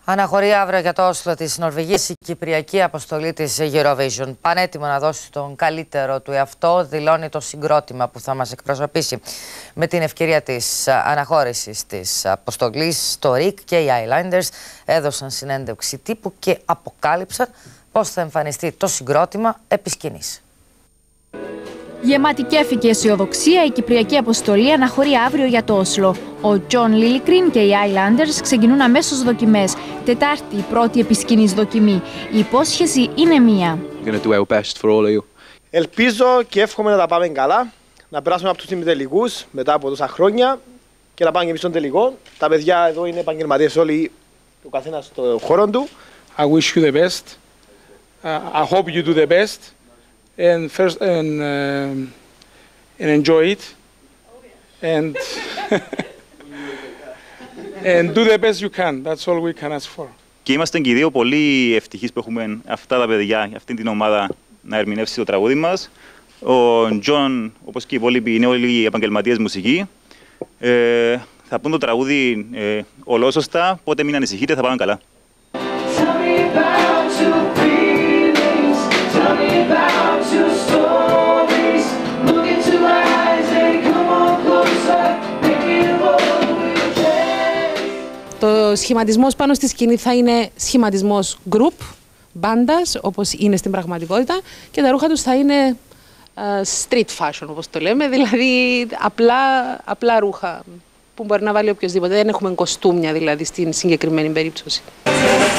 Αναχωρεί αύριο για το Όσλο της Νορβηγίας η κυπριακή αποστολή της Eurovision. Πανέτοιμο να δώσει τον καλύτερο του εαυτό, δηλώνει το συγκρότημα που θα μας εκπροσωπήσει. Με την ευκαιρία της αναχώρησης της αποστολής, το Rick και οι Islanders έδωσαν συνέντευξη τύπου και αποκάλυψαν πώς θα εμφανιστεί το συγκρότημα επί σκηνής. Γεμάτη κέφι και αισιοδοξία, η κυπριακή αποστολή αναχωρεί αύριο για το Όσλο. Ο Τζον Λίλικριν και οι Islanders ξεκινούν αμέσως δοκιμές. Τετάρτη, η πρώτη επισκηνής δοκιμή. Η υπόσχεση είναι μία. Ελπίζω και εύχομαι να τα πάμε καλά, να περάσουμε από τους ημιτελικούς μετά από τόσα χρόνια και να πάμε και εμείς στον τελικό. Τα παιδιά εδώ είναι επαγγελματίες όλοι, ο καθένας στο χώρο του. I wish you the best. I hope you do the best. And first and enjoy it and do the best you can. That's all we can ask for. Και είμαστε και οι δύο πολύ ευτυχείς που έχουμε αυτά τα παιδιά, αυτή την ομάδα να ερμηνεύσει το τραγούδι μας. Ο Τζον, όπως και οι υπόλοιποι, είναι όλοι επαγγελματίες μουσική. Θα πούν το τραγούδι ολόσωστα, οπότε μην ανησυχείτε, θα πάμε καλά. Το σχηματισμός πάνω στη σκηνή θα είναι σχηματισμός group, μπάντας, όπως είναι στην πραγματικότητα, και τα ρούχα τους θα είναι street fashion, όπως το λέμε, δηλαδή απλά ρούχα που μπορεί να βάλει οποιοδήποτε. Δεν έχουμε κοστούμια δηλαδή στην συγκεκριμένη περίπτωση.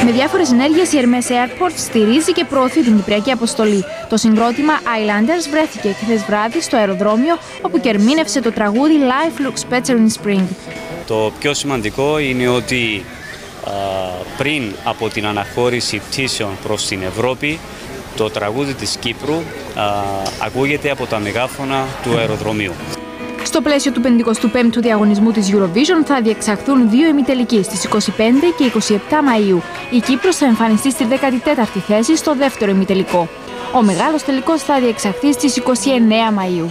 Με διάφορες ενέργειες η Hermes Airport στηρίζει και προωθεί την κυπριακή αποστολή. Το συγκρότημα Islanders βρέθηκε χθες βράδυ στο αεροδρόμιο, όπου και ερμήνευσε το τραγούδι Life Looks Better in Spring. Το πιο σημαντικό είναι ότι πριν από την αναχώρηση πτήσεων προς την Ευρώπη, το τραγούδι της Κύπρου ακούγεται από τα μεγάφωνα του αεροδρομίου. Στο πλαίσιο του 55ου διαγωνισμού της Eurovision θα διεξαχθούν δύο ημιτελικοί στις 25 και 27 Μαΐου. Η Κύπρος θα εμφανιστεί στη 14η θέση στο δεύτερο ημιτελικό. Ο μεγάλος τελικός θα διεξαχθεί στις 29 Μαΐου.